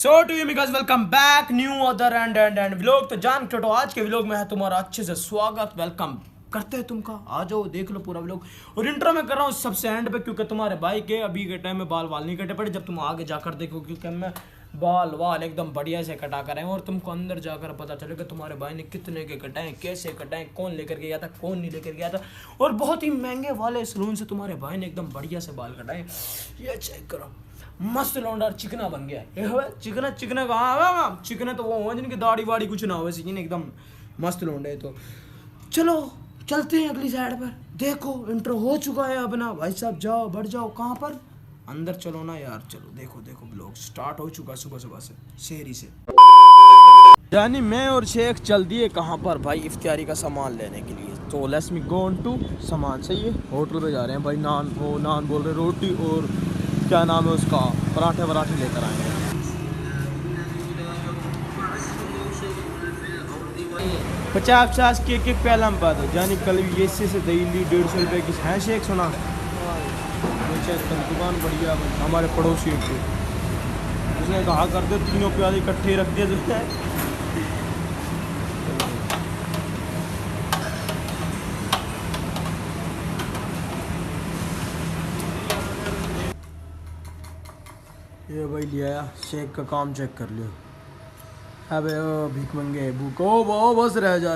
So to you guys welcome back new other and vlog. तो जान छोटो आज के व्लॉग में है तुम्हारा अच्छे से स्वागत वेलकम करते हैं तुमका। आ जाओ देख लो पूरा व्लॉग। और इंट्रो में कर रहा हूँ सबसे एंड पे क्योंकि तुम्हारे भाई के अभी के टाइम में बाल नहीं कटे पड़े। जब तुम आगे जाकर देखो क्योंकि मैं बाल एकदम बढ़िया से कटा कर आए और तुमको अंदर जाकर पता चलेगा तुम्हारे भाई ने कितने के कटाए, कैसे कटाए, कौन लेकर गया था, कौन नहीं लेकर गया था। और बहुत ही महंगे वाले सलून से तुम्हारे भाई ने एकदम बढ़िया से बाल कटाए। ये चेक करो, मस्त लौंडा चिकना बन गया। चिकना कहाँ चिकना तो वो हो जिनकी दाढ़ी वाड़ी कुछ ना हो, सीजन एकदम मस्त लौंडे। तो चलो चलते हैं अगली साइड पर। देखो इंट्रो हो चुका है अपना। भाई साहब जाओ बढ़ जाओ। कहाँ पर? अंदर चलो ना यार। चलो देखो ब्लॉग स्टार्ट हो चुका सुबह से शहरी से। यानी मैं और शेख चल दिए कहाँ पर भाई, इफ्तियारी का सामान लेने के लिए। तो let's me go on to सामान। सही है, होटल पे जा रहे हैं भाई। नान बोल रहे, रोटी और क्या नाम है उसका, पराठे लेकर आएंगे। 50 के पहला में बात है जानी। कल ये से दही ली 150 रुपये की है शेख सुना। दुकान बढ़िया हमारे पड़ोसी थे, उसने कहा कर दो तीनों प्याज इकट्ठे रख दिए। जो है ये भाई लिया। शेख का काम चेक कर लियो। अबे ओ भीख मंगे भूख ओ बस रह जा।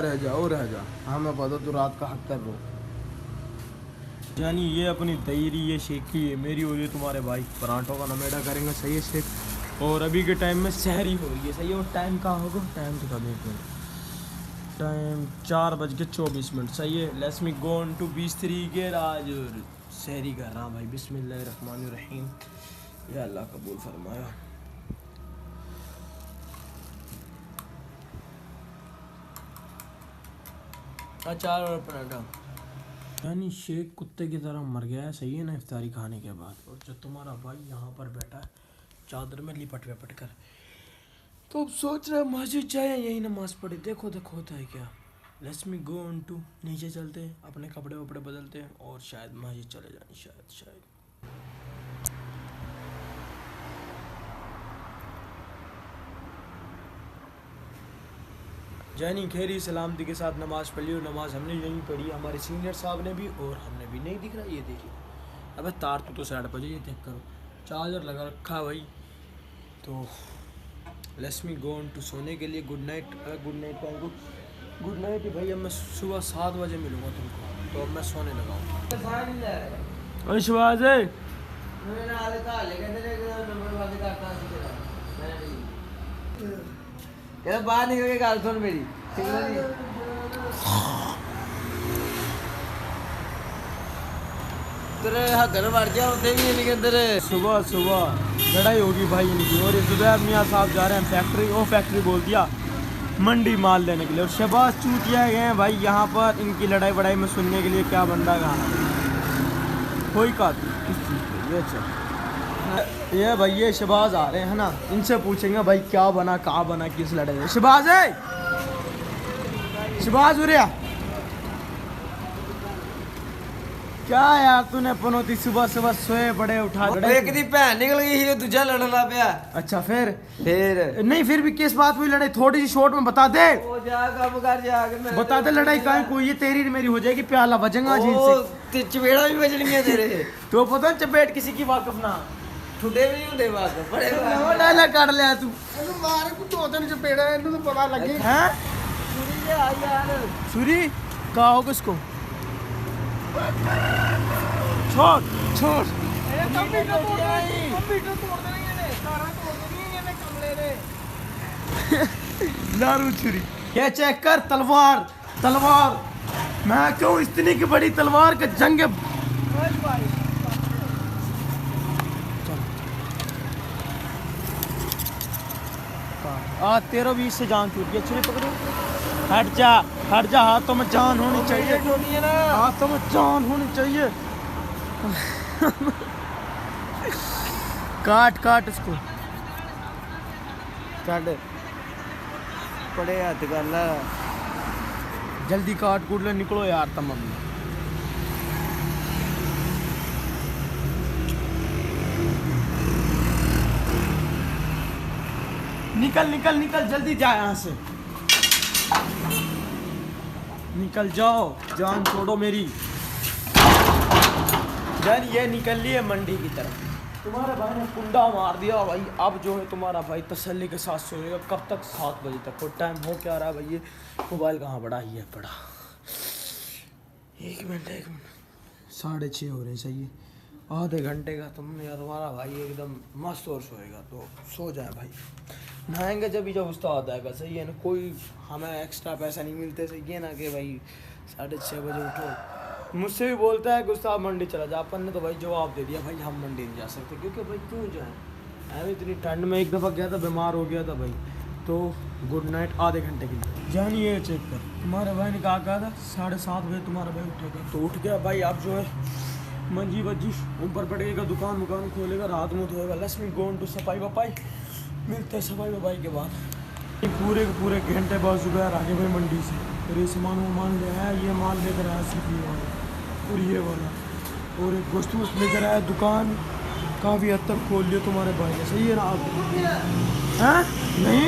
हमें पता तू रात का हक कर रो यानी। ये अपनी दहीरी ये शेख की है मेरी हो रही है, तुम्हारे भाई पराठों का नमेड़ा करेंगे। सही है शेख। और अभी के टाइम में सहरी हो रही है। सही है। और टाइम कहाँ होगा, टाइम तो कभी टाइम 4:24। सही है। Let's me go on to 23 के आज सहरी कर रहा भाई। बिस्मिल्लाहिर्रहमानिर्रहीम। या अल्लाह कबूल फरमाया। अचार और पराठा। यानी शेख कुत्ते की तरह मर गया है। सही है ना, इफ्तारी खाने के बाद। और जो तुम्हारा भाई यहाँ पर बैठा है चादर में लिपट कर, तो अब सोच रहा है मस्जिद जाए यही नमाज पढ़े। देखो होता है क्या। Let's me go on to नीचे चलते हैं, अपने कपड़े वपड़े बदलते हैं और शायद मस्जिद चले जाए। शायद जानी खैरी सलामती के साथ नमाज़ पढ़ी। और नमाज हमने यहीं पढ़ी, हमारे सीनियर साहब ने भी, और हमने भी। नहीं दिख रहा ये देखिए। अबे तार तो साइड पर ये चेक करो, चार्जर लगा रखा भाई। तो let's me go on to सोने के लिए। गुड नाइट गुड नाइट भाई। अब मैं सुबह 7 बजे मिलूँगा तुमको। तो अब मैं सोने लगा हूँ। बाहर निकल के गाल सुन मेरी। तेरे घर मर गया होते भी इनके अंदर। सुबह लड़ाई होगी भाई इनकी। और जुबैर मियाँ साहब जा रहे हैं फैक्ट्री बोल दिया मंडी माल लेने के लिए। और शहबाज चूतिया गए हैं भाई यहाँ पर इनकी लड़ाई बड़ाई में सुनने के लिए। क्या बंदा गाना कोई का किस चीज़ पे। ये चल ये भाई ये शहबाज आ रहे हैं ना, इनसे पूछेंगे भाई क्या बना, कहाँ बना, किस लड़ाई में। शहबाज उरिया क्या यार तूने पनौती सुबह सोए बड़े उठा। एक दी भैन निकल गई थी, दूजा लड़न लग पिया। अच्छा फिर नहीं, फिर भी किस बात हुई लड़ाई? थोड़ी सी शॉर्ट में बता दे। बता दे लड़ाई कहाँ कोई, ये तेरी मेरी हो जाएगी, प्याला बजेगा झील से। चपेड़ा भी बजनी है तेरे। तो पता चपेट किसी की वाकफ ना ठुडे भी नहीं होंगे वाकफ। बड़े डायलॉग काट लिया तू। मार को दो दिन चपेड़ा है, तो पता लगे हैं। छुरी ले आ यार। छुरी कहाँ हो किसको? छोड़ कंप्यूटर तोड़ देंगे ने, तारा तोड़ देंगे ने कमले ने। लारू छुरी ये चेक कर। तलवार मैं क्यों इतनी की बड़ी तलवार के जंग। तेरा भी इससे जान छूट गई। छुरी पकड़ो, हट जा। हाथों में जान होनी चाहिए, हाथों में जान होनी चाहिए। काट इसको। बड़े हाथ गल जल्दी काट कूट ले, निकलो यार तमाम। निकल निकल निकल जल्दी जा यहाँ से, निकल जाओ, जान छोड़ो मेरी जान। ये निकल लिए मंडी की तरफ। तुम्हारे भाई ने कुंडा मार दिया भाई। अब जो है तुम्हारा भाई तसल्ली के साथ सोएगा। कब तक? 7 बजे तक। कोई टाइम हो क्या रहा है भाई? ये मोबाइल कहाँ पड़ा? ही है पड़ा। एक मिनट 6:30 हो रहे। सही है, आधे घंटे का तुम यार तुम्हारा भाई एकदम मस्त और सोएगा। तो सो जाए भाई, नहाएंगे जब उस्ताद आएगा। सही है ना, कोई हमें एक्स्ट्रा पैसा नहीं मिलते। सही है ना कि भाई 6:30 बजे उठो। मुझसे भी बोलता है कि उस्ताद मंडी चला जा। अपन ने तो भाई जवाब दे दिया भाई हम मंडी नहीं जा सकते, क्योंकि भाई क्यों जाए, मैं इतनी ठंड में एक दफ़ा गया था, बीमार हो गया था भाई। तो गुड नाइट आधे घंटे के लिए। जानिए चेक कर, तुम्हारे भाई ने कहा था 7:30 बजे तुम्हारा भाई उठेगा। तो उठ गया भाई। आप जो है मंजी बज्जी ऊपर पड़ेगा, दुकान वुकान खोलेगा, रात में धोएगा। लक्ष्मी गोन टू सफाई वफाई। मिलते सफाई वफाई के बाद पूरे के पूरे घंटे बाद सुबह आ गए भाई मंडी से। फिर ये सामान वामान ले आया, ये माल लेकर आया सीपी वाला और ये वाला, और एक गोश्त वोश्त लेकर आया। दुकान काफ़ी हद तक खोल लिया तुम्हारे भाई ने। सही है ना आप? हैं नहीं,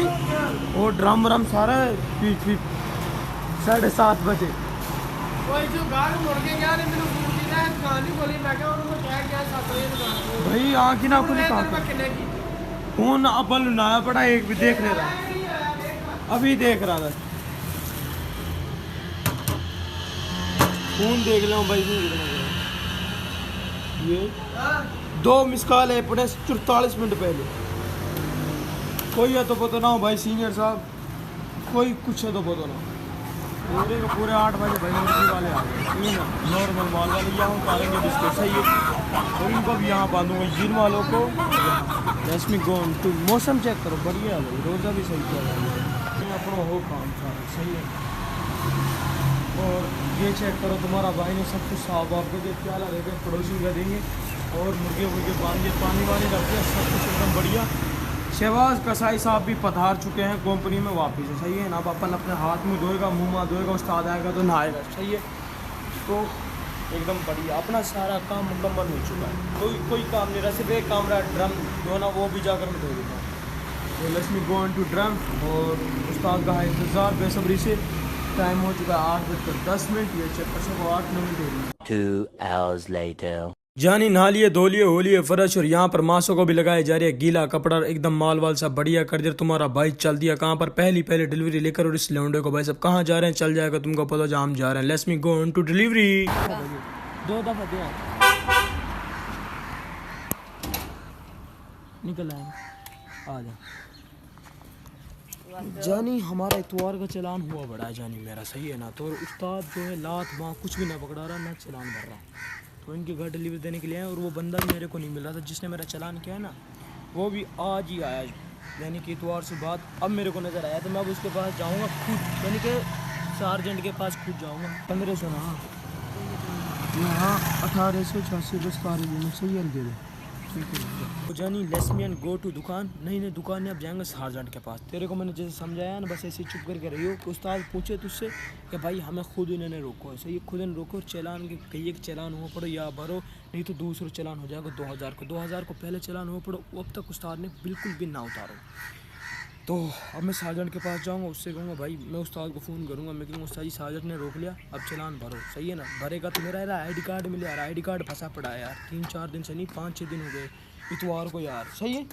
और ड्रम व्रम सारा पीट पीट 7:30 बजे। भाई आँख ही ना खुली कौन अपन नया पड़ा, एक भी देख ले रहा, अभी देख रहा था। फोन देख लो भाई। ये 2 मिस कॉल है पड़े 44 मिनट पहले। कोई है तो पता ना हो भाई सीनियर साहब, कोई कुछ है तो पता ना। पूरे के पूरे 8 बजे भाई मुर्गी वाले आ गए। ठीक है ना, नॉर्मल माल वाले यहाँ उतारेंगे बिस्कुट। सही है, और इनको भी यहाँ बांधूंगा जिन वालों को। रश्मि गोन टू मौसम चेक करो, बढ़िया है भाई। रोज़ा भी सही चल रहा है अपना, हो काम सारा सही है। और ये चेक करो, तुम्हारा भाई ने सब कुछ साफ वाफ करके प्याला रहकर पड़ोसी का देंगे, और मुर्गे बांध के पानी वानी रख दिया, सब कुछ एकदम बढ़िया। शहबाज कसाई साहब भी पधार चुके हैं कंपनी में वापस। सही है ना, अब अपन अपने हाथ मुँह धोएगा, मुँह माँ धोएगा, उस्ताद आएगा तो नहाएगा। सही है, तो एकदम बढ़िया अपना सारा काम मुकम्मल हो चुका है। कोई काम नहीं रहा, सिर्फ एक काम रहा, ड्रम धोना, वो भी जाकर मैं धो देता हूँ। तो let's me go into drum, और उस्ताद का है इंतज़ार बेसब्री से। टाइम हो चुका है 8:10। ये चेक कर सको 8 मिनट हो गए। 2 hours later. जानी नहा लिए, धो लिए, हो लिए फर्श, और यहाँ पर मासों को भी लगाया जा रहा है गीला कपड़ा, एकदम माल वाल सब बढ़िया कर दिया। तुम्हारा भाई चल दिया कहाँ पर? पहली डिलीवरी लेकर। और इस लौंडे को भाई सब कहाँ जा रहे हैं, चल जाएगा तुमको पता, जहाँ हम जा रहे हैं। Let's me go into delivery. 2 दफ़ा दिया, निकल आए, आ जा। जानी हमारा इतवार का चलान हुआ बड़ा है जानी मेरा। सही है ना, तो उस्ताद जो है लात वहाँ कुछ भी ना पकड़ा रहा, ना चलान भर रहा। तो इनके घर डिलीवरी देने के लिए आए, और वो बंदा भी मेरे को नहीं मिल रहा था जिसने मेरा चलान किया है ना, वो भी आज ही आया, यानी कि इतवार से बाद अब मेरे को नज़र आया। तो मैं अब उसके पास जाऊँगा खुद, यानी कि सार्जेंट के पास खुद जाऊँगा। 1500 ना, हाँ 1886 बस तारीख सही है, दे दे। तो जानी लेस्मियन गो टू दुकान, नहीं दुकान नहीं, अब जाएंगे सार्जेंट के पास। तेरे को मैंने जैसे समझाया ना, बस ऐसे चुप करके रही हो कि उस्ताद पूछे तुझसे कि भाई हमें खुद इन्होंने रोको है। सही, खुद इन्हें रोको, चलान के कहिए कि चलान हो पड़ो या भरो, नहीं तो दूसरा चलान हो जाएगा 2000 को। 2000 को पहले चलान हो पड़ो, अब तक उस्ताद ने बिल्कुल भी ना उतारो। तो अब मैं सार्जेंट के पास जाऊँगा, उससे कहूँगा भाई, मैं उस्ताद को फ़ोन करूँगा, मैं कहूँगा उस्ताद जी सार्जेंट ने रोक लिया, अब चलान भरो। सही है ना, भरेगा तो मेरा यार ID कार्ड मिले यार, ID कार्ड फंसा पड़ा है यार, 3-4 दिन से नहीं 5-6 दिन हो गए इतवार को यार। सही है,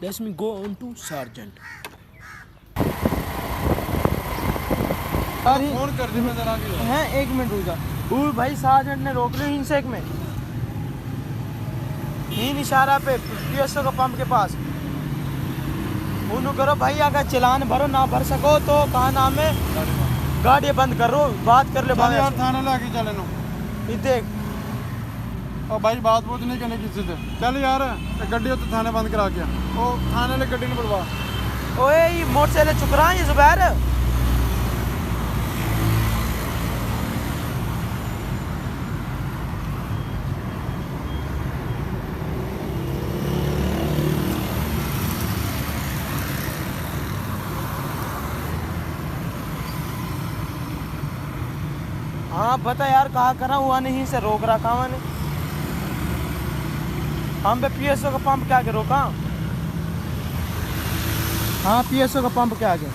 let's me go on to sergeant. अरे फोन कर दी मैं जरा के हैं, 1 मिनट रुक जा। वो भाई सार्जेंट ने रोक लिया हिंसेक में, हीन इशारा पे PSO का पंप के पास। उन्होंने करो भाई, अगर चलान भरो, ना भर सको तो कहा नाम है, गाड़ी बंद करो, बात कर ले भाई यार थाने लाके चले नो। ये देख, और भाई बात बोत नहीं करने किसी से। चल यार गड्डी तो थाने बंद करा के ओ थाने ले गड्डी नहीं बुलवा। ओए ये मोटरसाइकिल चुक रहा है ये जुबैर। हाँ बता यार, कहा करा हुआ नहीं से रोक रहा, कहाँ ने हम पे PSO का पंप क्या के रोका? हाँ PSO का पंप के आगे।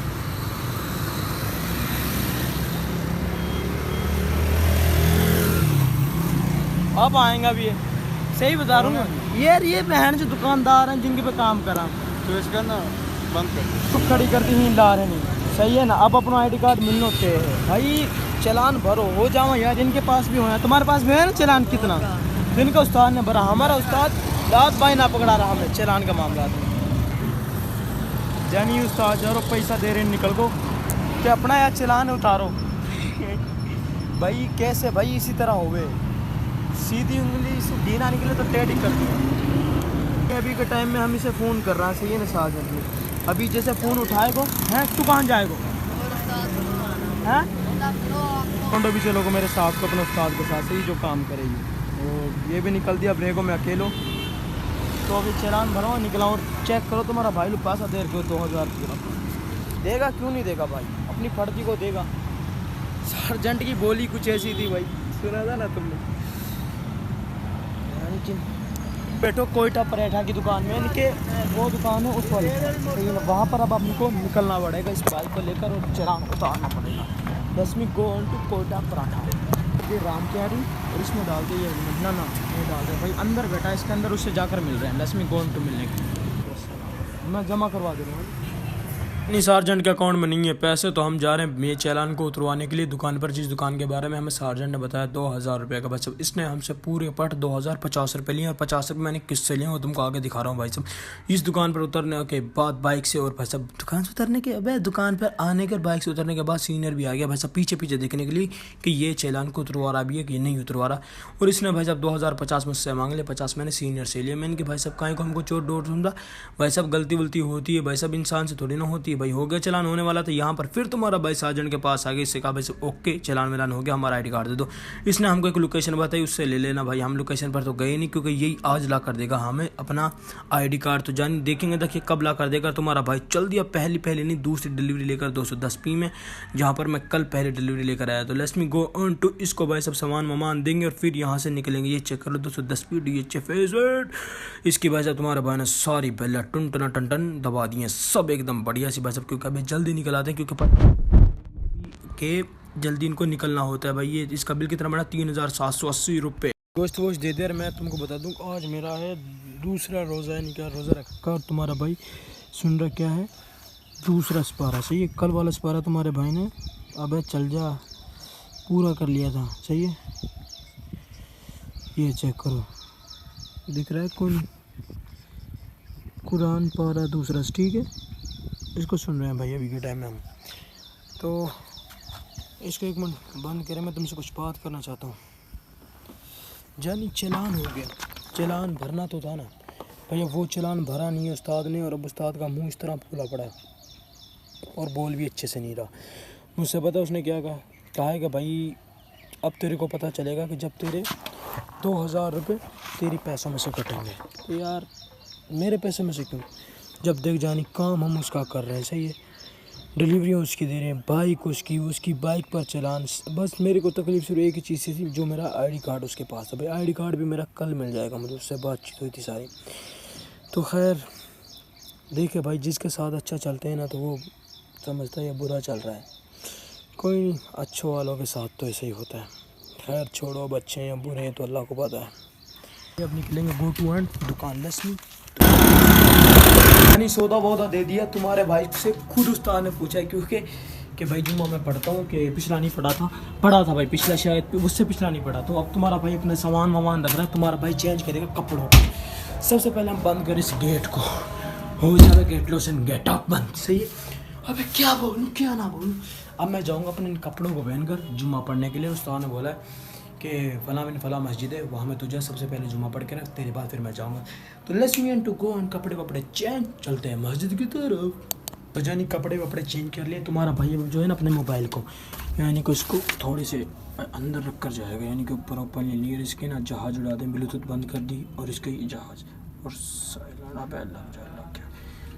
अब आएगा अभी ये, सही बता रहा हूँ यार, ये बहन जो दुकानदार हैं जिनके पे काम करा तो इसका ना बंद कर दो। तो खड़ी करती ही ला रहे नहीं, सही है ना। अब अपना ID कार्ड मिलना होते है भाई, चलान भरो हो जाओ यार, इनके पास भी हो, तुम्हारे पास भी है ना चलान कितना, जिनका उस्ताद ने भरा, हमारा उस्ताद रात भाई ना पकड़ा रहा हमें चलान का मामला था। जानी उस्ताद जरो पैसा दे रहे निकल को, कि अपना यार चलान उतारो भाई, कैसे भाई इसी तरह हो गए, सीधी उंगली से दीना निकले तो टेढ़ी कर दिया। अभी के टाइम में हम इसे फ़ोन कर रहा है, सही है ना साजन में, अभी जैसे फ़ोन उठाएगो हैं, तू कहाँ जाएगो हैं, कंडो भी चलो मेरे साथ को अपने उस्ताद के साथ सही जो काम करेगी। और ये भी निकल दिया ब्रेको में अकेलो, तो अभी चलान भरो निकला और चेक करो तुम्हारा भाई लोग पैसा दे रहे 2000 पूरा देगा, क्यों नहीं देगा भाई, अपनी फर्जी को देगा। सार्जेंट की बोली कुछ ऐसी थी भाई, सुना था ना तुमने। बैठो कोयटा पराठा की दुकान में, इनके वो दुकान है उस वाली, वहाँ पर अब आपको निकलना पड़ेगा इस बाइक को लेकर और चलान उतारना पड़ेगा। रश्मि गो टू कोयटा पराठा, ये राम क्यारी और इसमें डाल दे, ये ना ये डाल दे भाई, अंदर बैठा है इसके अंदर, उससे जाकर मिल रहे हैं रश्मि गोन टू मिलने के, मैं जमा करवा दे रहा हूँ। नहीं सार्जेंट के अकाउंट में नहीं है पैसे, तो हम जा रहे हैं ये चालान को उतरवाने के लिए दुकान पर, जिस दुकान के बारे में हमें सार्जेंट ने बताया 2000 रुपये का। बस इसने हमसे पूरे पट 2050 रुपये लिए, और 50 रुपये मैंने किससे लिए वो तुमको आगे दिखा रहा हूँ भाई साहब। इस दुकान पर उतरने के बाद बाइक से, और भाई साहब दुकान से उतरने के अब दुकान पर आने के बाइक से उतरने के बाद सीनियर भी आ गया भाई साहब पीछे पीछे देखने के लिए कि ये चालान को उतरवा रहा भी है कि नहीं उतरवा रहा। और इसने भाई साहब 2050 मुझसे मांग लिया, 50 मैंने सीनियर से लिए। मैंने कि भाई साहब काहे को हमको चोट डोट समझा, भाई साहब गलती वलती होती है भाई साहब, इंसान से थोड़ी ना होती है भाई। हो गया चलान होने वाला था, यहाँ पर फिर तुम्हारा भाई सार्जेंट के पास आ गया, इससे कहा भाई साहब ओके चलान मिलान हो गया, हमारा ID कार्ड दे दो। इसने हमको एक लोकेशन बताई, उससे ले लेना भाई। हम लोकेशन पर तो गए नहीं, क्योंकि यही आज ला कर देगा हमें अपना ID कार्ड, तो जान देखेंगे देखिए कब ला कर देगा। तुम्हारा भाई चल दिया पहली नहीं दूसरी डिलीवरी लेकर 210p में, जहाँ पर मैं कल पहले डिलीवरी लेकर आया। तो let's me go on to, इसको भाई सब सामान वामान देंगे और फिर यहाँ से निकलेंगे। ये चेक कर लो 210p DHF इसकी भाई साहब तुम्हारा भाई ने सारी बेला टन टन टन टन दबा दी है सब एकदम बढ़िया सी भाई साहब, क्योंकि अभी जल्दी निकल आते हैं, क्योंकि के जल्दी इनको निकलना होता है भाई। ये इसका बिल कितना बड़ा 3780 रुपये। गोश्त वोश्त दे दे, मैं तुमको बता दूं आज मेरा है दूसरा रोज़ा, यानी क्या रोज़ा रखा, और तुम्हारा भाई सुन रहा क्या है दूसरा स्पारा, सही है। कल वाला स्पारा तुम्हारे भाई ने अबे चल जा पूरा कर लिया था, सही है। ये चेक करो दिख रहा है कौन, कुरान पारा दूसरा, ठीक है। इसको सुन रहे हैं भाई अभी के टाइम में हम, तो इसको एक मिनट बंद करें, मैं तुमसे कुछ बात करना चाहता हूँ। जानी चलान हो गया, चलान भरना तो था ना भैया, वो चलान भरा नहीं है उस्ताद ने, और अब उस्ताद का मुंह इस तरह फूला पड़ा है और बोल भी अच्छे से नहीं रहा। मुझसे पता उसने क्या कहा है कि भाई अब तेरे को पता चलेगा कि जब तेरे 2000 रुपये तेरी पैसों में से कटेंगे। तो यार मेरे पैसे में से क्यों, जब देख जानी काम हम उसका कर रहे हैं, सही है। डिलीवरियाँ उसकी दे रहे हैं, बाइक उसकी बाइक पर चलान। बस मेरे को तकलीफ सिर्फ एक ही चीज़ से थी, जो मेरा ID कार्ड उसके पास है भाई। ID कार्ड भी मेरा कल मिल जाएगा, मुझे उससे बातचीत हुई थी सारी। तो खैर देखिए भाई, जिसके साथ अच्छा चलते हैं ना तो वो समझता है ये बुरा चल रहा है, कोई नहीं, अच्छों वालों के साथ तो ऐसे ही होता है। खैर छोड़ो, अब अच्छे हैं बुरे हैं तो अल्लाह को पता है। अब निकलेंगे गो टू एंड दुकान लक्ष्मी, यानी सौदा वौदा दे दिया तुम्हारे भाई से, खुद उस्ताद ने पूछा क्योंकि कि भाई जुम्मा मैं पढ़ता हूँ, कि पिछला नहीं पढ़ा था भाई, पिछला शायद उससे पिछला नहीं पढ़ा। तो अब तुम्हारा भाई अपने सामान वामान रख रहा है, तुम्हारा भाई चेंज करेगा कपड़ों को। सबसे पहले हम बंद करें इस गेट को, हो जाएगा गेट लोशन गेट अप बंद, सही है। अबे क्या बोलूँ क्या ना बोलूँ, अब मैं जाऊँगा अपने इन कपड़ों को पहनकर जुम्मा पढ़ने के लिए। उस्ताद ने बोला है कि फला मस्जिद है, वहाँ में तुझे सबसे पहले जुम्मा पढ़ के रख, तेरे बाद फिर मैं जाऊँगा। तो let's me and to go and कपड़े चेंज, चलते हैं मस्जिद की तरफ। तो जानी कपड़े चेंज कर लिए। तुम्हारा भाई जो है ना अपने मोबाइल को, यानी कि उसको थोड़े से अंदर रख कर जाएगा, यानी कि ऊपर ऊपर ले लिए, इसके ना जहाज़ उड़ा दें, ब्लूटूथ बंद कर दी और इसके ये जहाज़ और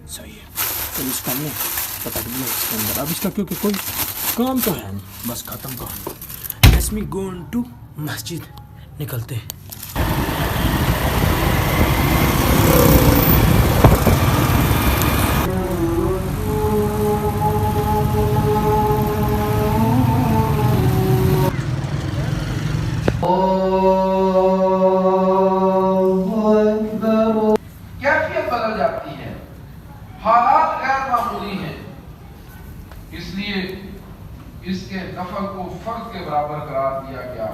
सही है। तो इसका नहीं पता दिया इसके अंदर, अब इसका क्योंकि कोई काम तो है नहीं, बस ख़त्म कहानी। लेट्स मी गो टू मस्जिद, निकलते हैं। गैर मामूली हैं, इसलिए इसके नफल को फर्ज के बराबर करार दिया गया।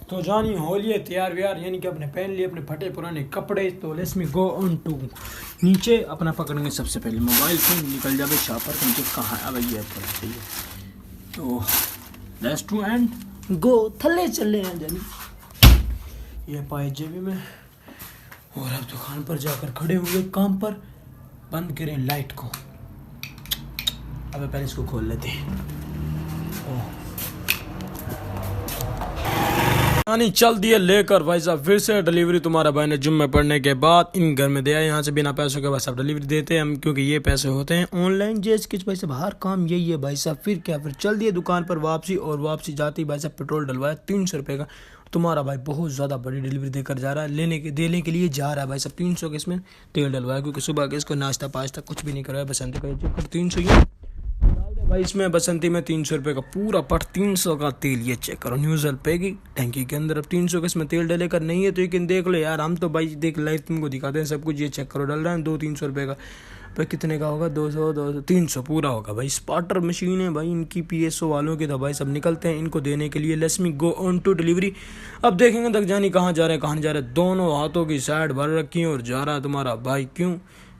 तो जानी हो लिए तैयार व्यार, यानी कि अपने पहन लिए अपने फटे पुराने कपड़े। तो let's me go on to नीचे अपना पकड़ेंगे सबसे पहले मोबाइल फोन, निकल जावे शापर के नीचे कहाँ अब ये चाहिए। तो लेट्स टू एंड गो, थल्ले चले हैं जानी। ये पाए जेबी में और अब दुकान पर जाकर खड़े हुए काम पर, बंद करें लाइट को। अब पहले इसको खोल लेते हैं। यानी चल दिए लेकर भाई साहब फिर से डिलीवरी। तुम्हारा भाई ने जुम्मे पढ़ने के बाद इन घर में दिया, यहाँ से बिना पैसों के भाई साहब डिलीवरी देते हैं हम, क्योंकि ये पैसे होते हैं ऑनलाइन जेस किच भाई साहब, हर काम यही है भाई साहब। फिर क्या, फिर चल दिए दुकान पर वापसी, और वापसी जाती भाई साहब पेट्रोल डलवाया 300 रुपये का। तुम्हारा भाई बहुत ज़्यादा बड़ी डिलीवरी देकर जा रहा है, देने के लिए जा रहा है भाई साहब। 300 के इसमें तेल डलवाया, क्योंकि सुबह के इसको नाश्ता पाश्ता कुछ भी नहीं करवाया, बसंती का चक्कर 300 ही डाल दे भाई इसमें। बसंती में 300 रुपये का पूरा पट 300 का तेल, ये चेक करो न्यूज़ल पे की टैंकी के अंदर। अब 300 का इसमें तेल डले कर नहीं है तो लेकिन देख लो यार, हम तो भाई देख लाइव तुमको दिखाते हैं सब कुछ। ये चेक करो डल रहा है 200-300 रुपये का। भाई कितने का होगा, 200 300 पूरा होगा भाई। स्पार्टर मशीन है भाई इनकी, PSO वालों की दवाई सब निकलते हैं इनको देने के लिए। Let's me go on to delivery. अब देखेंगे तक जानी कहाँ जा रहे हैं, कहाँ नहीं जा रहे। दोनों हाथों की साइड भर रखी है और जा रहा है तुम्हारा भाई। क्यों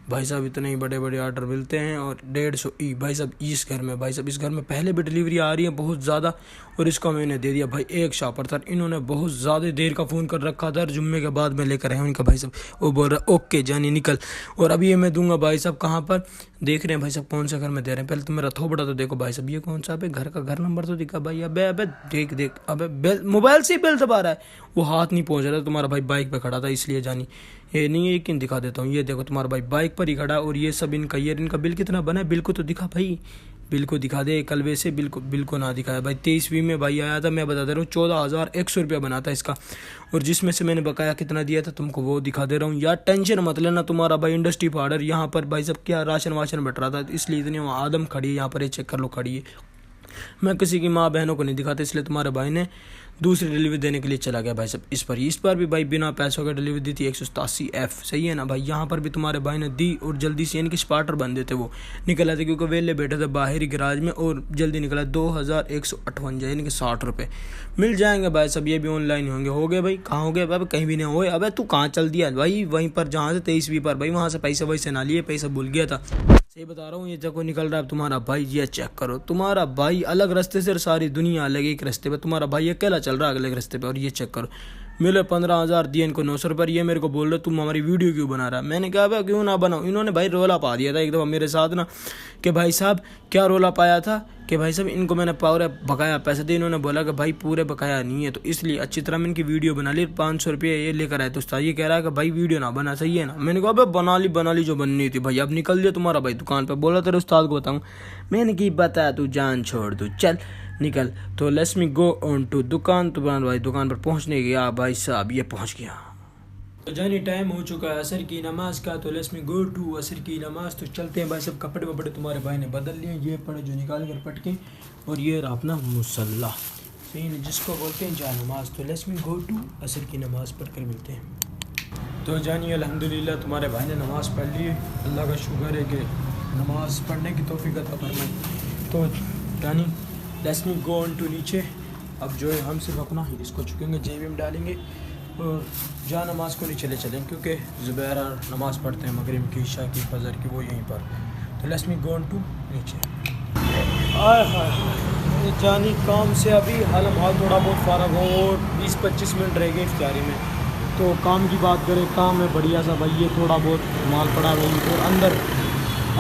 भाई साहब, इतने ही बड़े बड़े ऑर्डर मिलते हैं। और 150 भाई साहब इस घर में, भाई साहब इस घर में पहले भी डिलीवरी आ रही है बहुत ज़्यादा, और इसको मैंने दे दिया भाई एक शापर था। इन्होंने बहुत ज़्यादा देर का फ़ोन कर रखा था, जुम्मे के बाद में लेकर आया उनका भाई साहब। वो बोल रहा ओके जानी निकल। और अभी ये मैं दूंगा भाई साहब कहाँ पर, देख रहे हैं भाई साहब कौन सा घर में दे रहे हैं। पहले तो मेरा थोपड़ा तो देखो भाई साहब, ये कौन सा है घर का, घर नंबर तो दिखा भाई। अबे देख अबे मोबाइल से ही बिल दबा रहा है, वो हाथ नहीं पहुँच रहा। तुम्हारा भाई बाइक पर खड़ा था इसलिए जानी, ये नहीं है कि दिखा देता हूँ। ये देखो तुम्हारा भाई बाइक पर ही खड़ा, और ये सब इनका, ये इनका बिल कितना बना है, बिल को तो दिखा भाई, बिल को दिखा दे। कल वैसे बिल को ना दिखाया भाई। 23वीं में भाई आया था, मैं बता दे रहा हूँ 14,100 रुपया बना था इसका, और जिसमें से मैंने बकाया कितना दिया था तुमको वो दिखा दे रहा हूँ यार। टेंशन मत लेना, तुम्हारा भाई इंडस्ट्री पाउडर यहाँ पर भाई सब क्या राशन वाशन बट रहा था, इसलिए इतनी आदम खड़ी है यहाँ पर, ये चेक कर लो खड़ी है। मैं किसी की माँ बहनों को नहीं दिखाता, इसलिए तुम्हारे भाई ने दूसरी डिलीवरी देने के लिए चला गया भाई साहब। इस पर भी भाई बिना पैसों का डिलीवरी दी थी 187F, सही है ना भाई। यहाँ पर भी तुम्हारे भाई ने दी, और जल्दी से इनके स्पार्टर बंद थे वो निकल आते, क्योंकि वेले बैठे थे बाहरी गराज में, और जल्दी निकला 2158 यानी कि 60 रुपये मिल जाएंगे भाई साहब। ये भी ऑनलाइन ही होंगे। हो गए भाई, कहाँ हो गए भाई, कहीं भी नहीं हुए। अबे तू कहाँ चल दिया भाई, वहीं पर जहाँ से 23वीं पर भाई, वहाँ से पैसे वैसे ना लिए, पैसा भूल गया था, सही बता रहा हूँ। ये देखो निकल रहा है तुम्हारा भाई, ये चेक करो। तुम्हारा भाई अलग रास्ते से, सारी दुनिया अलग एक रास्ते पे, तुम्हारा भाई अकेला चल रहा है अलग रास्ते पे। और ये चेक करो, मिले 15,000 दिए इनको 900 रुपये। ये मेरे को बोल रहे तुम हमारी वीडियो क्यों बना रहा है। मैंने कहा भाई क्यों ना बनाओ। इन्होंने भाई रोला पा दिया था एक दफ़ा मेरे साथ ना, कि भाई साहब क्या रोला पाया था कि भाई साहब इनको मैंने पूरे बकाया पैसे दिए। इन्होंने बोला कि भाई पूरे बकाया नहीं है, तो इसलिए अच्छी तरह मैं इनकी वीडियो बना ली। 500 रुपये ये लेकर आए, तो उस्ताद ये कह रहा है कि भाई वीडियो ना बना, सही है ना। मैंने कहा भाई बना ली जो बननी थी भाई। अब निकल दिया तुम्हारा भाई दुकान पर, बोला तेरे उस्ताद को बताऊँ। मैंने की बता तू जान छोड़ दू, चल निकल। तो let's me go on to दुकान। तुम्हारा भाई दुकान पर पहुँचने गया भाई साहब, ये पहुँच गया। तो जानी टाइम हो चुका है असर की नमाज का, तो लेट्स मी गो टू असर की नमाज। तो चलते हैं भाई सब। कपड़े वपड़े तुम्हारे भाई ने बदल लिए, ये पड़े जो निकाल कर पटके, और ये रहा अपना मुसल्ला, सही है जिसको बोलते हैं जा नमाज। तो लेट्स मी गो टू असर की नमाज पढ़ कर मिलते हैं। तो जानिए अल्हम्दुलिल्लाह तुम्हारे भाई ने नमाज़ पढ़ ली। अल्लाह का शुक्र है कि नमाज़ पढ़ने की तौफीक अता फरमाई। तो जानी let's me go on to नीचे। अब जो है हम सिर्फ अपना इसको चुकेंगे, जेब में डालेंगे, और जहाँ नमाज को नहीं चले चलें, क्योंकि ज़ुबैर नमाज़ पढ़ते हैं मगरिब की, इशा की, फजर की, वो यहीं पर। तो let's me go on to नीचे। आय हाय जानी काम से अभी हाल थोड़ा बहुत फ़ारग हो, और 20-25 मिनट रह गए इफ्तारी में। तो काम की बात करें, काम है बढ़िया सा भाई। ये थोड़ा बहुत माल पड़ा वहीं पर अंदर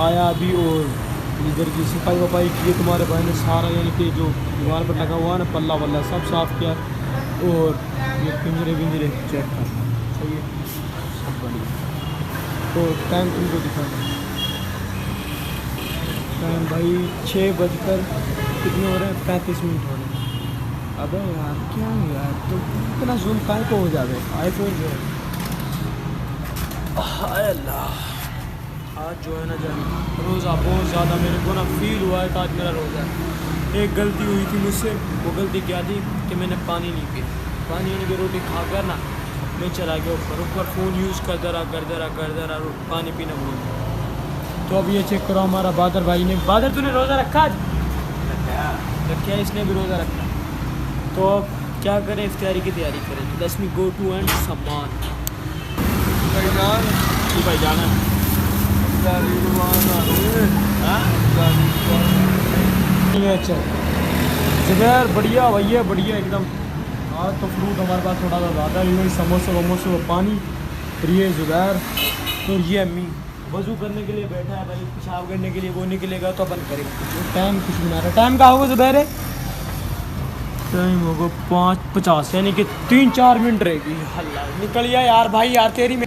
आया अभी, और इधर की सफाई वफाई की तुम्हारे भाई ने सारा, यानी कि जो दीवार पर लगा हुआ है ना पल्ला वल्ला सब साफ़ किया, और ये पिंजरे विंजरे चेक कर, सही है सब बढ़िया। तो टाइम तुमको दिखाना, टाइम भाई 6 बजकर कितने हो रहे हैं, 35 मिनट हो रहे हैं। अबे यार क्या यार, तो इतना जूम काहे को हो जावे आईफोन जो है। हाय अल्लाह, आज जो है ना जानी रोज़ा बहुत ज़्यादा मेरे को ना फील हुआ है कि आज मेरा रोज़ा है। एक गलती हुई थी मुझसे, वो गलती क्या थी कि मैंने पानी नहीं पिया। पानी यानी कि रोटी खा कर ना मैं चला गया ऊपर फ़ोन यूज़ करता रहा पानी पीना भूल गया। तो अब ये चेक करो, हमारा बादर भाई ने, बादर तूने रोज़ा रखा आज? रखा, इसने भी रोज़ा रखा। तो अब क्या करें, इफ्तारी की तैयारी करें। तो let's me go to and सामान भाई जाना है। अच्छा जुबैर बढ़िया भैया बढ़िया एकदम। आज तो फ्रूट हमारे पास थोड़ा सा ज़्यादा है, समोसे वमोसे व पानी। फिर ये जुबैर और ये अम्मी वज़ू करने के लिए बैठा है भाई, पेशाब करने के लिए वो निकलेगा तो अपन करेंगे। टाइम कुछ नहीं आ रहा, टाइम का होगा जुबैर? टाइम होगा 5:50 यानी कि 3-4 मिनट रहेगी। अल्लाह निकल गया यार भाई, यार तेरी में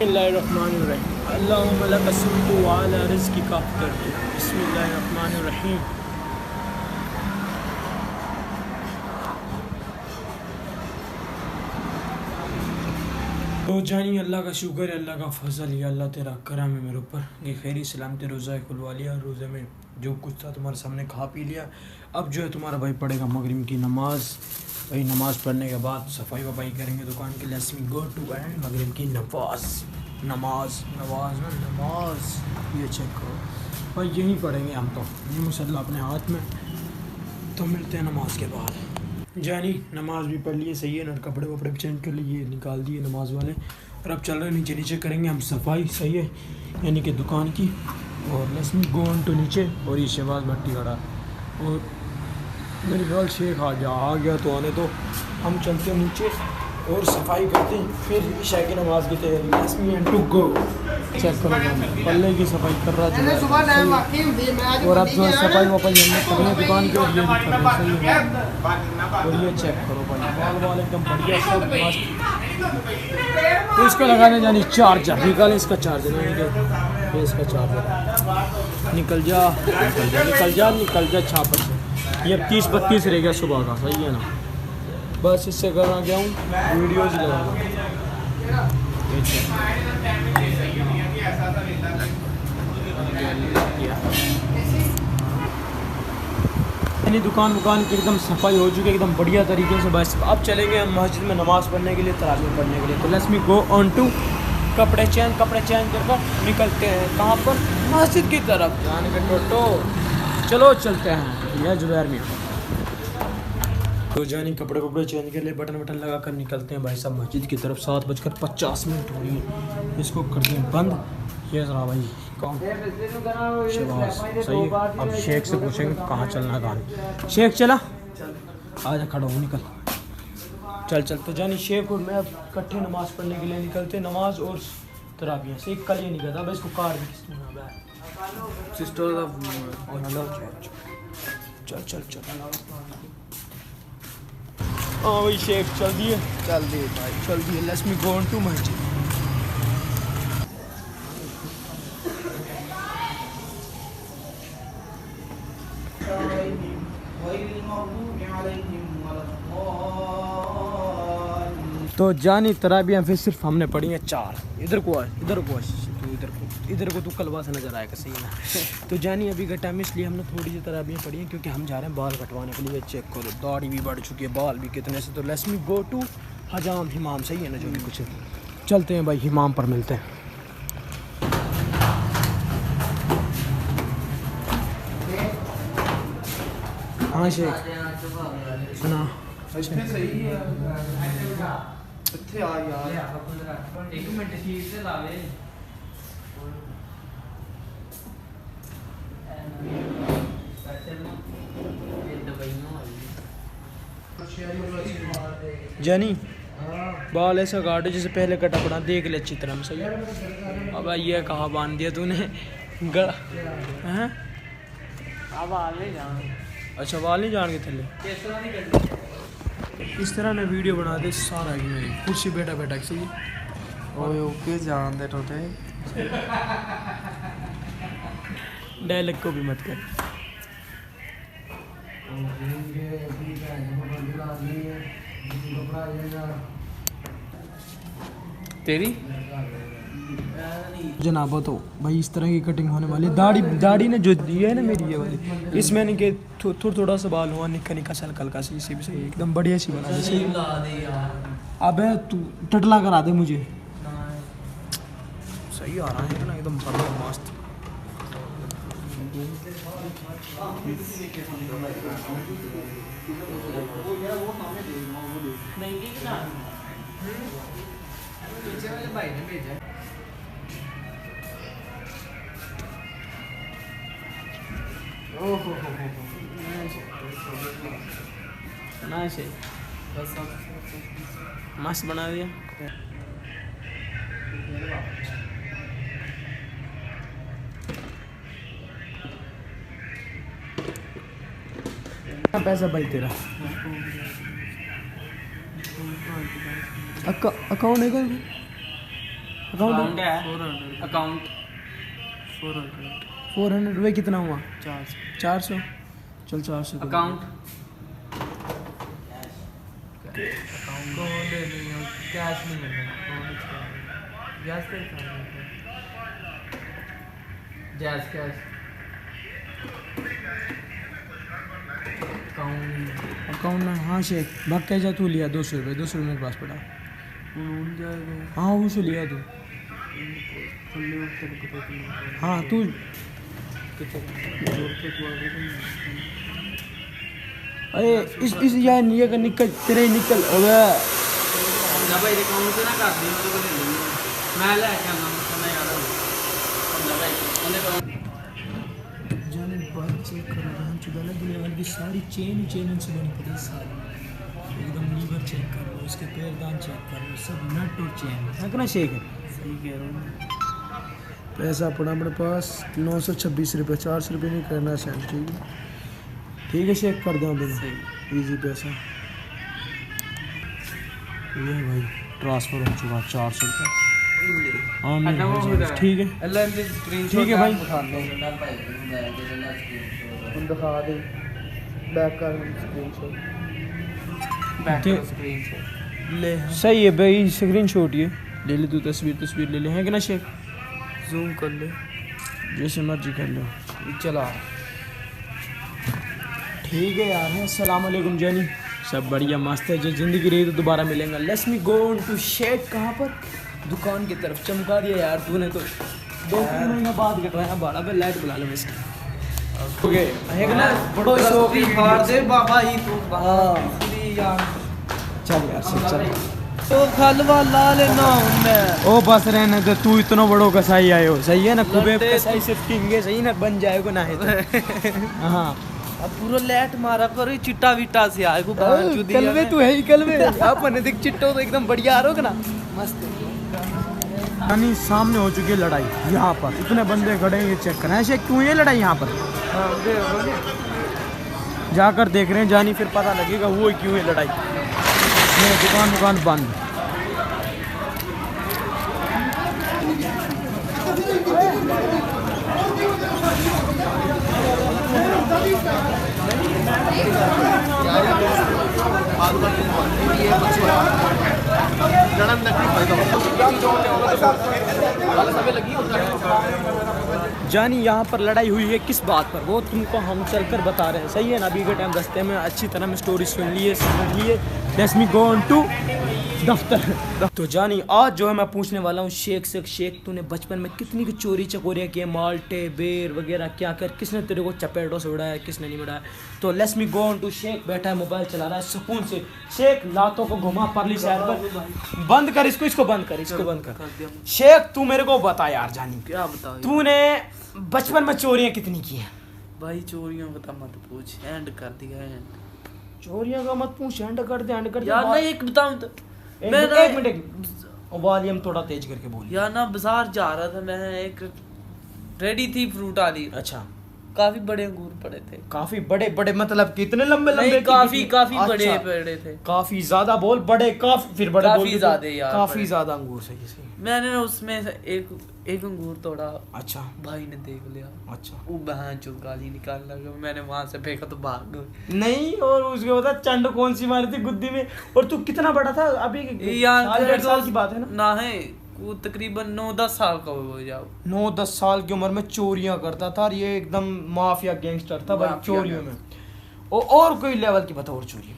बिस्मिल्लाहिर्रहमानिर्रहीम। अल्लाहुम्मा लका सुम्तु व अला रिज़्क़िका अफ़्तरतु। बिस्मिल्लाहिर्रहमानिर्रहीम। तो जानी अल्लाह का शुक्र है, अल्लाह का फजल है, अल्लाह तेरा करम है मेरे ऊपर। ये खैरी सलामती रोज़ा खुलवा लिया, रोज़े में जो कुछ था तुम्हारे सामने खा पी लिया। अब जो है तुम्हारा भाई पढ़ेगा मगरिब की नमाज़। भाई नमाज़ पढ़ने के बाद सफाई वफाई करेंगे दुकान के। Let's me go to and मगरिब की नमाज़ ये चेक करो भाई, यहीं पढ़ेंगे हम तो, ये मुसल्ला अपने हाथ में। तो मिलते हैं नमाज के बाद। जानी नमाज भी पढ़ लिए, सही है ना, कपड़े वपड़े भी चेंज कर लिए, निकाल दिए नमाज वाले। और अब चल रहे नीचे करेंगे हम सफाई, सही है, यानी कि दुकान की। और let's me go on to नीचे। और ये शहबाज भट्टी खड़ा और मेरे ख्याल शेख आ गया तो आने दो। हम चलते हैं नीचे और सफाई करते हैं, फिर ईशा की नमाज की तैयारी। Let's me and to go. Check करो पल्ले की सफाई कर रहा है। और अब जो सफाई वफाई हमने करनी है दुकान की, और ये भी कर रहे हैं। और ये चेक करो भाई, बाल एकदम बढ़िया सब मस्त। तो इसको लगाने जानी चार्जर, निकालें इसका चार्जर, ये इसका चार्जर। निकल जा छापर से। ये 30-32 रह गया सुबह का, सही है ना। बस इससे करना क्या हूँ, वीडियोज़ लगा यानी दुकान की एकदम सफाई हो चुकी है एकदम बढ़िया तरीके से। बस अब चलेंगे हम मस्जिद में नमाज़ पढ़ने के लिए, तरावीह पढ़ने के लिए। तो let's me go on to कपड़े चेंज कर निकलते हैं कहाँ पर, मस्जिद की तरफ जाने के। टोटो चलो चलते हैं, यह जुबैर में। तो जानी कपड़े चेंज कर ले, बटन लगा कर निकलते हैं भाई साहब मस्जिद की तरफ। 7:50 हो रही है, इसको करते हैं बंद। ये जरा भाई कौन शहबाज, सही है। अब शेख से पूछेंगे कहाँ चलना है, कहाँ शेख चला, आजा खड़ा हो, निकल चल। तो जानी शेख और मैं अब इकट्ठे नमाज़ पढ़ने के लिए निकलते हैं। नमाज और तराबियाँ से कल ये निकलता भाई, इसको कार भी सिस्टर चल। हाँ भाई शेख चल दिए भाई। Let's me go on to मस्जिद। तो जानी तराबियाँ फिर सिर्फ हमने पढ़ी हैं 4। इधर को तू कलवा से नजर आएगा, सही ना। तो जानी अभी का टाइम, इसलिए हमने थोड़ी सी तराबियाँ पढ़ी हैं क्योंकि हम जा रहे हैं बाल कटवाने के लिए। चेक करो दाढ़ी भी बढ़ चुकी है, बाल भी कितने से। तो लेट्स मी गो टू हिमाम, सही है ना, जो भी कुछ है। चलते हैं भाई, हिमाम पर मिलते हैं। हाँ शेख सुना जानी बाल ऐसा काटो जैसे पहले कटा पड़ा, देख ले अच्छी तरह सही है। अब ये कहाँ बांध दिया तूने हैं? अच्छा बाल नहीं जान के थले इस तरह ने वीडियो बना दे सारा ही मेरी कुर्सी बैठा बैठा सही है। ओए ओके जान दे टोटे डायलॉग को भी मत कर। तेरी जनाब तो भाई इस तरह की कटिंग होने वाली है। दाढ़ी ने जो दी है ना मेरी ये वाली, इसमें नहीं कि थोड़ा सा बाल हुआ निक्का निक्का सा हल्का सी इसी भी सही एकदम बढ़िया सी बना दे सही। अबे तू टटला करा दे मुझे, सही आ रहा है ना एकदम बढ़िया मस्त। मस्त बना दिया। पैसा भाई तेरा अकाउंट है क्या? अकाउंट है अकाउंट 400 रुपये कितना हुआ? 400 चल 400 अकाउंट कैश नहीं जैस कैश अकाउंट में। हाँ शेख भाग कैसा तू लिया 200 रुपये? 200 रुपये मेरे पास पड़ा। हाँ वो से लिया तू। हाँ तू अरे इस ये का निकल तेरे निकल अबे ना भाई अकाउंट से ना कर दी मैं ले के आना मैं यार जाने बात चेक कर रहा हूँ चुदाना दुनिया वाली की सारी चेन से बनी पड़ी सारी एकदम लीवर चेक कर लो, इसके पैरदान चेक कर लो, सब नट और चेन है कि ना शेख है? सही कह रहा हूँ। पैसा पड़ा मेरे पास 926 रुपये, 400 रुपये नहीं करना सेंड। ठीक है शेख कर दो इजी पैसा ये भाई ट्रांसफ़र हो चुका 400 रुपये। हाँ ठीक है ठीक है भाई दिखा दे बैक कर ले सही है भाई स्क्रीन शॉट ये ले ले तू तस्वीर ले ले है कि ना शेख? जूम कर ले जैसे मर्जी कर लो चला। ठीक है यार। अस्सलाम वालेकुम जानी सब बढ़िया मस्त है। जो ज़िंदगी रही तो दोबारा मिलेंगे। Let's me go on to शेक कहाँ पर दुकान की तरफ। चमका दिया यार तूने तो 2-3 महीना बाद कटवाया बाड़ा पे। लाइट बुला लो इसकी ओके है कि ना? बड़ो शौक फाड़ दे बाबा ही तू हाँ चल यार चल तो खलवा ला लेना मैं ओ बस रहने दे तू इतना बड़ो कसाई आए हो सही है ना? कुबेब कसाई सिर्फ किंग है सही ना? बन जाएगा ना है तो हाँ अब पूरा लेट मारा करो चिट्टा विट्टा से आए को कलवे तू है ही कलवे अपन देख चिट्टो तो एकदम बढ़िया आ रहा ना मस्त। यानी सामने हो चुकी है लड़ाई यहाँ पर, इतने बंदे खड़े हैं ये चेक करें। ऐसे क्यों है लड़ाई यहाँ पर? जाकर देख रहे हैं जानी फिर पता लगेगा वो क्यों है लड़ाई। दुकान बंद। जानी यहाँ पर लड़ाई हुई है किस बात पर वो तुमको हम चलकर बता रहे हैं सही है ना? अभी के टाइम रास्ते में अच्छी तरह में स्टोरी सुन लिए समझ लिए। Let's me go on to दफ्तर। तो जानी आज जो है मैं पूछने वाला हूँ शेख से, शेख तूने बचपन में कितनी की चोरी चकोरियाँ की, माल्टे बेर वगैरह क्या कर, किसने तेरे को चपेटों से उड़ाया किसने नहीं उड़ाया? तो let's me go on to शेख। बैठा है मोबाइल चला रहा है सुकून से। शेख लातों को घुमा परली साइड पर। बंद कर इसको बंद कर। शेख तू मेरे को बता यार जानी क्या बताओ तूने बचपन में चोरियाँ कितनी की हैं? भाई चोरियों का मत पूछ एंड कर दिया एंड चोरियाँ का मत पूछ एंड कर दे यार नहीं एक बताऊं तो एक मिनट वॉल्यूम थोड़ा तेज करके बोलिए। यार ना बाजार जा रहा था मैं, एक रेडी थी फ्रूट वाली, अच्छा काफी बड़े अंगूर पड़े थे। काफी बड़े बड़े मतलब कितने लंबे लंबे? नहीं, काफी काफी अच्छा, बड़े बड़े थे। काफी ज्यादा बोल बड़े, काफी फिर बड़े काफी बोल ज्यादा यार, काफी बड़े। ज्यादा अंगूर सही सही। मैंने ना उसमें से एक अंगूर तोड़ा, अच्छा भाई ने देख लिया, अच्छा वो बहन चुप गाली निकालने लगा, मैंने वहां से फेंका तो भाग गए। नहीं, और उसके बाद चंड कौन सी मारी थी गुद्दी में? और तू कितना बड़ा था अभी? यार साल डेढ़ साल की बात है ना? ना है, वो तकरीबन 9-10 साल का हो जाओ। 9-10 साल की उम्र में चोरियां करता था, और ये एकदम माफिया गैंगस्टर था भाई माफिया चोरियों में। और कोई लेवल की बताओ और चोरी?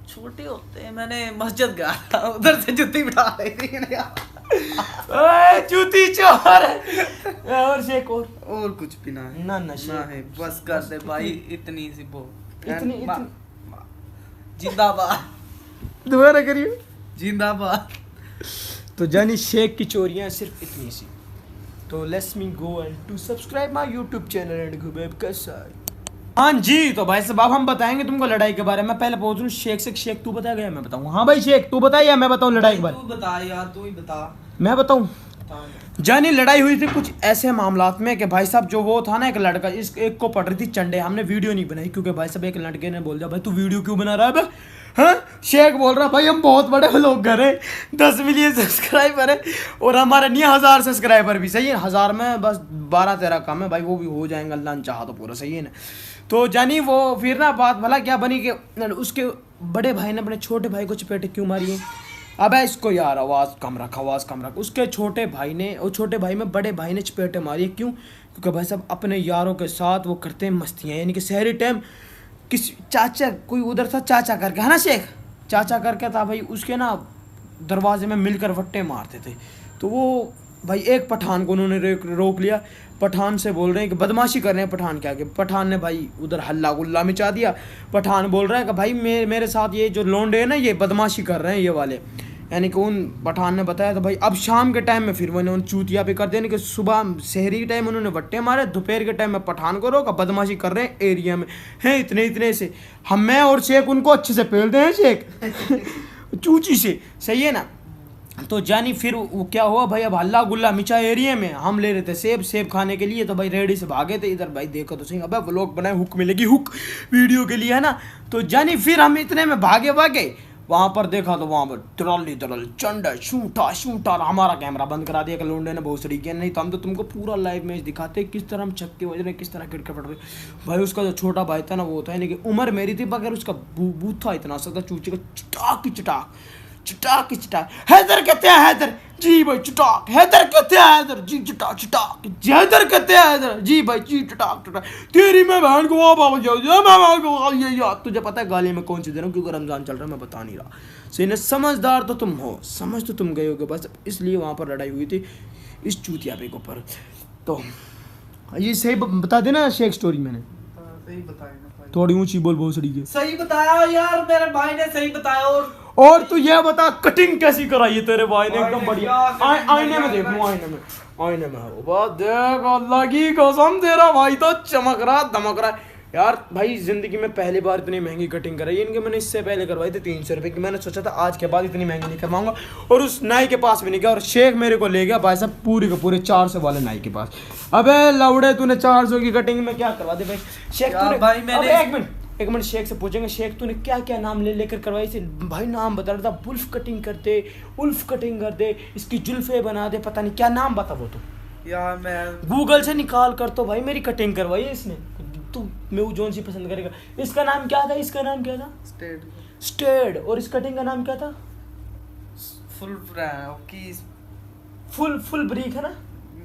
छोटे होते हैं, मैंने मस्जिद गया था, उधर से जुत्ती बिठा रही थी यार। ओए जूती चोर। और शेख और कुछ भी ना है, ना ना शेख। है, बस कर दे भाई, इतनी सी वो इतनी जिंदाबाद दोबारा करिए। जिंदाबाद। तो जानी शेख की चोरियां सिर्फ इतनी सी। तो let's me go and to subscribe my YouTube channel and गुबेब कैसा है। हाँ जी, तो भाई साहब हम बताएंगे तुमको लड़ाई के बारे में। पहले पूछ लूं शेख से, शेख तू बताएगा या मैं बताऊं? हाँ भाई शेख तू बताइए या मैं बताऊं लड़ाई के बारे में? तू बता यार, तू ही बता। मैं बताऊं? जानी लड़ाई हुई थी कुछ ऐसे मामलात में कि भाई साहब जो वो था ना, एक लड़का, इस एक को पड़ रही थी चंडे। हमने वीडियो नहीं बनाई क्योंकि भाई साहब एक लड़के ने बोल दिया भाई तू वीडियो क्यों बना रहा है? हाँ, शेख बोल रहा भाई हम बहुत बड़े लोग घर है, 10 मिलियन सब्सक्राइबर है, और हमारे नहीं 1000 सब्सक्राइबर भी सही है। 1000 में बस 12-13 कम है भाई, वो भी हो जाएंगे अल्लाह ने चाहा तो पूरा सही है ना। तो जानी वो फिर ना बात भला क्या बनी कि उसके बड़े भाई ने अपने छोटे भाई को चपेटे क्यों मारी है? अब इसको यार आवाज़ कम रख। उसके छोटे भाई ने, और छोटे भाई में बड़े भाई ने चपेटे मारी है। क्यों? क्योंकि भाई साहब अपने यारों के साथ वो करते हैं मस्तियाँ, यानी कि शहरी टाइम किसी चाचा कोई उधर था, चाचा करके है ना शेख, चाचा करके था भाई, उसके ना दरवाजे में मिलकर वट्टे मारते थे। तो वो भाई एक पठान को उन्होंने रोक लिया। पठान से बोल रहे हैं कि बदमाशी कर रहे हैं पठान के आगे। पठान ने भाई उधर हल्ला गुल्ला मचा दिया। पठान बोल रहा है कि भाई मेरे साथ ये जो लोंडे हैं ना ये बदमाशी कर रहे हैं ये वाले, यानी कि उन पठान ने बताया। तो भाई अब शाम के टाइम में फिर वो उन चूतिया पे कर दिया, कि सुबह शहरी टाइम उन्होंने वट्टे मारे, दोपहर के टाइम में पठान को रोका, बदमाशी कर रहे हैं एरिया में हैं इतने से। हम मैं और शेख उनको अच्छे से पेलते हैं शेख चूची से, सही है ना। तो जानी फिर वो क्या हुआ भाई, अब हल्ला गुल्ला मिचा एरिया में। हम ले रहे थे सेब खाने के लिए, तो भाई रेडी से भागे थे इधर। भाई देखो तो सही, अब व्लॉग बनाए, हुक मिलेगी हुक वीडियो के लिए है ना। तो जानी फिर हम इतने में भागे वहाँ पर देखा तो वहाँ पर दरल चंडा शूटा। हमारा कैमरा बंद करा दिया कि लोंडे ने बहुत सड़ी किया। नहीं तो हम तो तुमको पूरा लाइव मैच दिखाते किस तरह हम छक्के बज रहे, किस तरह क्रिकेट पड़ रहे। भाई उसका जो छोटा भाई था ना वो था, यानी कि उम्र मेरी थी, मगर उसका बूथ था इतना सा था, चूचे का चटाक हैदर कहते हैं हैदर जी भाई, चटाक हैदर कहते हैं हैदर जी, चटाक हैदर कहते हैं हैदर जी भाई जी, चटाक तेरी मैं बहन को वहाँ पापा जाओ ये यार। तुझे पता है गाली में कौन सी दे रहा हूँ? क्योंकि रमजान चल रहा है, मैं बता नहीं रहा। सही ना, समझदार तो तुम हो, समझ तो तुम गए होगे बस, इसलिए वहाँ पर लड़ाई हुई थी इस चूतिया पे के ऊपर। तो ये सही बता देना शेख स्टोरी मैंने सही बताया ना भाई, थोड़ी ऊंची बोल, बहुत सड़ी के सही बताया यार, मेरे भाई ने सही बताया। और तू ये बता कटिंग कैसी कराई है तेरे भाई ने? एकदम बढ़िया। आईने में देख लूं, आईने में हो बात देख, अल्लाह की कसम तेरा भाई तो चमक रहा दमक रहा है यार। भाई जिंदगी में पहली बार इतनी महंगी कटिंग कराई इनके। मैंने इससे पहले करवाई थी 300 रुपये की। मैंने सोचा था आज के बाद इतनी महंगी नहीं करवाऊंगा, और उस नाई के पास भी नहीं गया। और शेख मेरे को ले गया भाई साहब पूरे के पूरे 400 वाले नाई के पास। अबे लौड़े तूने 400 की कटिंग में क्या करवा दे भाई? शेख तूने भाई मैंने एक मिनट शेख से पूछेंगे, शेख तूने क्या क्या नाम लेकर करवाई थी? भाई नाम बता रहा था, बुल्फ कटिंग करते, उल्फ कटिंग कर दे, इसकी जुल्फे बना दे, पता नहीं क्या नाम बता वो तो यार। मैं गूगल से निकाल कर तो भाई मेरी कटिंग करवाई है इसने। तू मैं जोन सी पसंद करेगा। इसका नाम क्या था? इसका नाम क्या था? स्टेड। और इस कटिंग का नाम क्या था? फुल ब्रीक है ना?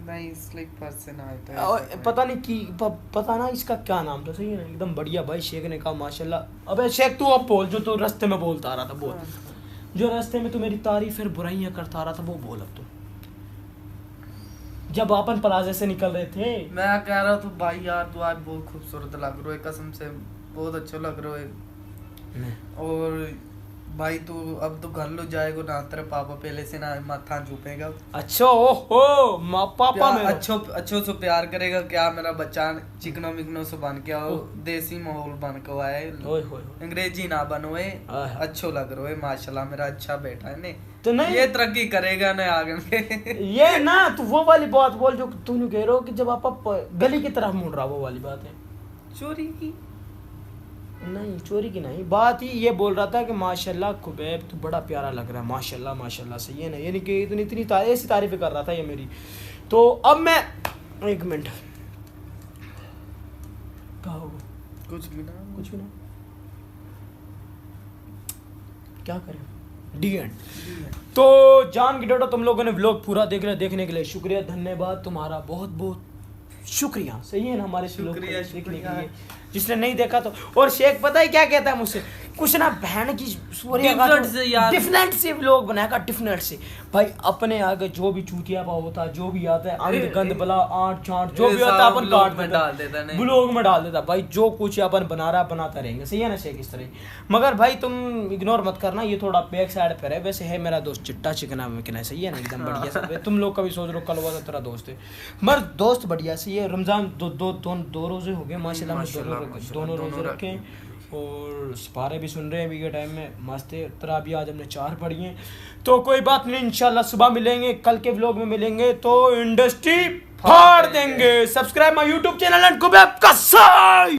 नहीं, स्लिक पर्सन पता नहीं कि पता ना इसका क्या नाम था, सही है ना, एकदम बढ़िया। भाई शेख ने कहा माशाल्लाह। अबे शेख तू अब बोल, जो तू रास्ते में बोलता आ रहा था बोल, जो रास्ते में तू मेरी तारीफ फिर बुराइयां करता आ रहा था वो बोल अब तू। जब अपन प्लाजे से निकल रहे थे मैं कह रहा तू भाई यार तू आज बहुत खूबसूरत लग रहा है, कसम से बहुत अच्छा लग रहा है। और भाई तू अब तो घर लो जाएगा ना, तेरे पापा पहले से ना माथा झुकेगा। अच्छा ओहो पापा मेरा अच्छो से प्यार करेगा क्या मेरा बच्चा, चिकनो मिकनो से बन के आओ, देसी माहौल बन के आए, ओए होए अंग्रेजी ना बनोए, आह। अच्छो लग रहा है माशाल्लाह, मेरा अच्छा बेटा है ने। तो नहीं ये तरक्की करेगा ना आगे में। ये ना तू वो वाली बात बोल जो तूने कह रहे हो कि जब आप गली की तरफ मुड़ रहा, वो वाली बात है। चोरी की नहीं, चोरी की नहीं, बात ही ये बोल रहा था कि माशाल्लाह खुबैब तू बड़ा प्यारा लग रहा है, माशाल्लाह माशाल्लाह से, ये नहीं यानी कि इतनी इतनी ऐसी तारीफें कर रहा था ये मेरी। तो अब मैं एक मिनट, क्या होगा? कुछ भी ना, कुछ भी ना, क्या करें, डी एंड। तो जान की डोडो तुम लोगों ने व्लॉग पूरा देखने के लिए शुक्रिया, धन्यवाद तुम्हारा, बहुत बहुत शुक्रिया। सही है ना हमारे व्लॉग को शुक्रिया, देखने के शुक्रिया। लिए, जिसने नहीं देखा तो। और शेख पता है क्या कहता है मुझसे, कुछ ना बहन की Different से यार। डिफरेंट से व्लॉग बनाएगा, डिफरेंट से। भाई अपने आगे जो भी चूतिया पाव होता है, जो भी आता है अंध गंद बला आंट चांट जो भी होता है अपन व्लॉग काट में डाल देता है, नहीं। ब्लॉग में डाल देता भाई, जो कुछ अपन बना रहा बनाता रहेंगे। सही है ना शेख, इस तरह ही। मगर भाई तुम इग्नोर मत करना, ये थोड़ा बैक साइड पर है, वैसे है मेरा दोस्त चिट्टा चिकना मिकना, सही है ना, एकदम बढ़िया सब। तुम लोग कभी सोच रहे हो कल हुआ था तेरा दोस्त है, मगर दोस्त बढ़िया सही है। रमजान दो रोजे हो गए माशाल्लाह, दोनों रोजे रखे और सिपारे भी सुन रहे हैं अभी के टाइम में, मस्त है। तरह भी आज हमने 4 पढ़ी हैं, तो कोई बात नहीं, इंशाल्लाह सुबह मिलेंगे, कल के व्लॉग में मिलेंगे तो इंडस्ट्री फाड़ देंगे। Subscribe my YouTube channel and Khubaib कसम।